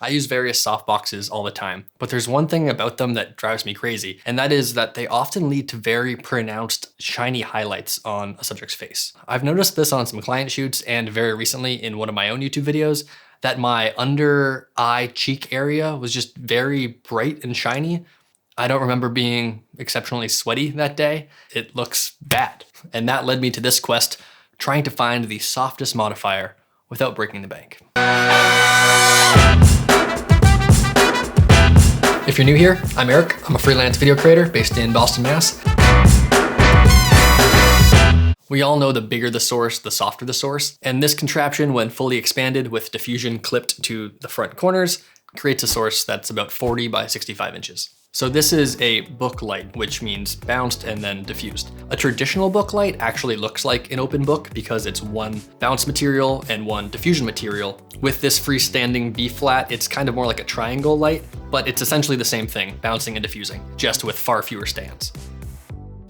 I use various softboxes all the time, but there's one thing about them that drives me crazy, and that is that they often lead to very pronounced shiny highlights on a subject's face. I've noticed this on some client shoots and very recently in one of my own YouTube videos, that my under eye cheek area was just very bright and shiny. I don't remember being exceptionally sweaty that day. It looks bad. And that led me to this quest, trying to find the softest modifier without breaking the bank. If you're new here, I'm Eric. I'm a freelance video creator based in Boston, Mass. We all know the bigger the source, the softer the source. And this contraption, when fully expanded with diffusion clipped to the front corners, creates a source that's about 40 by 65 inches. So this is a book light, which means bounced and then diffused. A traditional book light actually looks like an open book because it's one bounce material and one diffusion material. With this freestanding B flat, it's kind of more like a triangle light, but it's essentially the same thing, bouncing and diffusing, just with far fewer stands.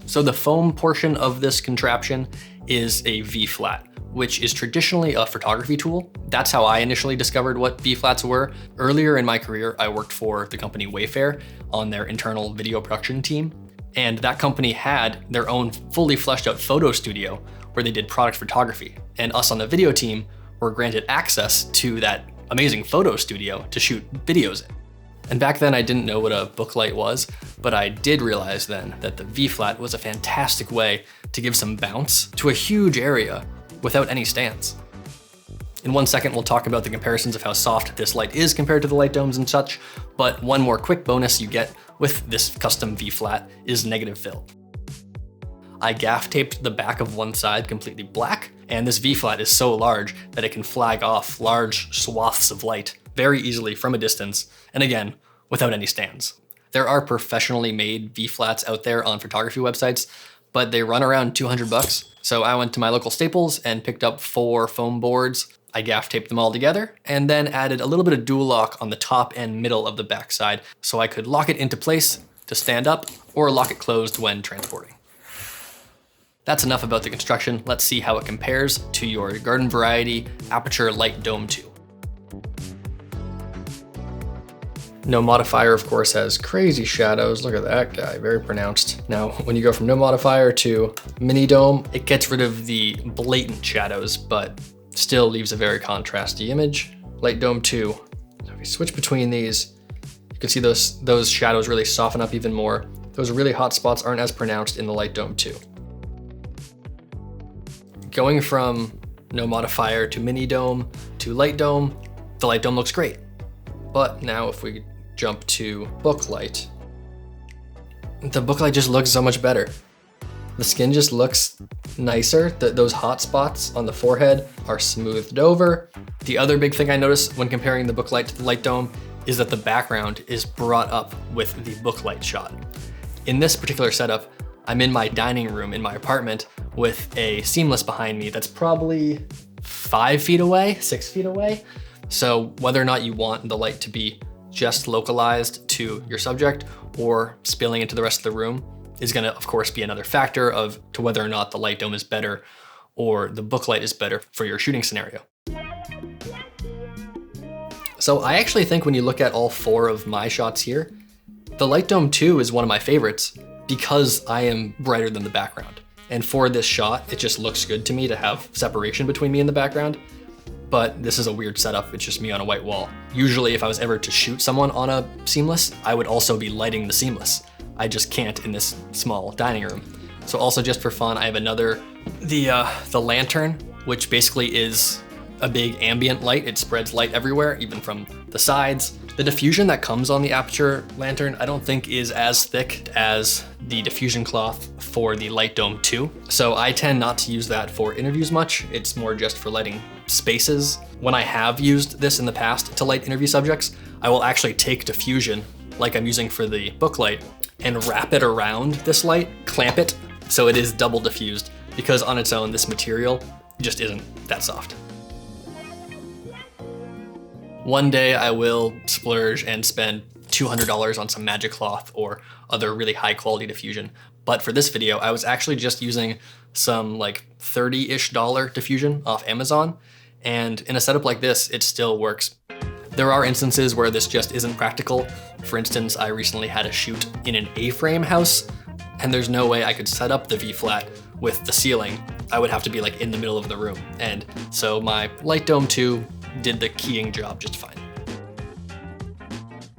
So the foam portion of this contraption is a V flat, which is traditionally a photography tool. That's how I initially discovered what V flats were. Earlier in my career, I worked for the company Wayfair on their internal video production team. And that company had their own fully fleshed out photo studio where they did product photography. And us on the video team were granted access to that amazing photo studio to shoot videos in. And back then I didn't know what a book light was, but I did realize then that the V flat was a fantastic way to give some bounce to a huge area without any stands. In 1 second, we'll talk about the comparisons of how soft this light is compared to the light domes and such, but one more quick bonus you get with this custom V flat is negative fill. I gaff taped the back of one side completely black, and this V flat is so large that it can flag off large swaths of light very easily from a distance, and again, without any stands. There are professionally made V flats out there on photography websites, but they run around 200 bucks. So I went to my local Staples and picked up 4 foam boards. I gaff taped them all together and then added a little bit of dual lock on the top and middle of the backside so I could lock it into place to stand up or lock it closed when transporting. That's enough about the construction. Let's see how it compares to your garden variety Aputure Light Dome 2. No modifier, of course, has crazy shadows. Look at that guy, very pronounced. Now, when you go from no modifier to mini dome, it gets rid of the blatant shadows, but still leaves a very contrasty image. Light Dome 2, so if we switch between these, you can see those shadows really soften up even more. Those really hot spots aren't as pronounced in the Light Dome 2. Going from no modifier to mini dome to light dome, the light dome looks great. But now if we jump to book light, the book light just looks so much better. The skin just looks nicer. Those hot spots on the forehead are smoothed over. The other big thing I noticed when comparing the book light to the light dome is that the background is brought up with the book light shot. In this particular setup, I'm in my dining room in my apartment with a seamless behind me that's probably 5 feet away, 6 feet away. So whether or not you want the light to be just localized to your subject or spilling into the rest of the room is gonna, of course, be another factor to whether or not the light dome is better or the book light is better for your shooting scenario. So I actually think when you look at all 4 of my shots here, the Light Dome 2 is one of my favorites because I am brighter than the background. And for this shot, it just looks good to me to have separation between me and the background. But this is a weird setup, it's just me on a white wall. Usually if I was ever to shoot someone on a seamless, I would also be lighting the seamless. I just can't in this small dining room. So also just for fun, I have the lantern, which basically is a big ambient light. It spreads light everywhere, even from the sides. The diffusion that comes on the Aputure lantern, I don't think is as thick as the diffusion cloth for the Light Dome 2. So I tend not to use that for interviews much. It's more just for lighting spaces. When I have used this in the past to light interview subjects, I will actually take diffusion, like I'm using for the book light, and wrap it around this light, clamp it, so it is double diffused, because on its own, this material just isn't that soft. One day I will splurge and spend $200 on some magic cloth or other really high quality diffusion. But for this video, I was actually just using some like $30-ish diffusion off Amazon. And in a setup like this, it still works There are instances where this just isn't practical. For instance, I recently had a shoot in an A-frame house, and there's no way I could set up the V-flat with the ceiling. I would have to be like in the middle of the room. And so my Light Dome 2 did the keying job just fine.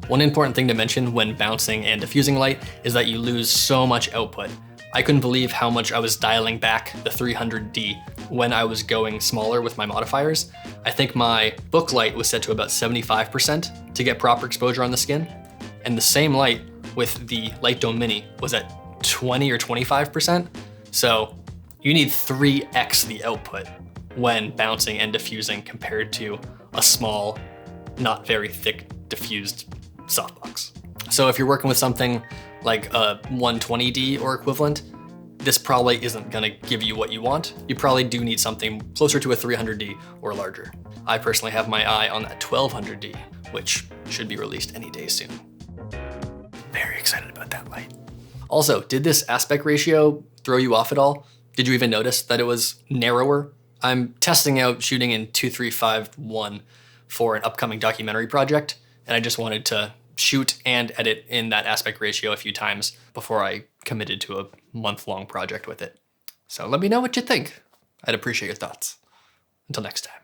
One important thing to mention when bouncing and diffusing light is that you lose so much output. I couldn't believe how much I was dialing back the 300D when I was going smaller with my modifiers. I think my book light was set to about 75% to get proper exposure on the skin. And the same light with the Light Dome Mini was at 20 or 25%. So you need 3x the output when bouncing and diffusing compared to a small, not very thick diffused softbox. So if you're working with something like a 120D or equivalent, this probably isn't gonna give you what you want. You probably do need something closer to a 300D or larger. I personally have my eye on that 1200D, which should be released any day soon. Very excited about that light. Also, did this aspect ratio throw you off at all? Did you even notice that it was narrower? I'm testing out shooting in 2.351 for an upcoming documentary project, and I just wanted to shoot and edit in that aspect ratio a few times before I committed to a month-long project with it. So let me know what you think. I'd appreciate your thoughts. Until next time.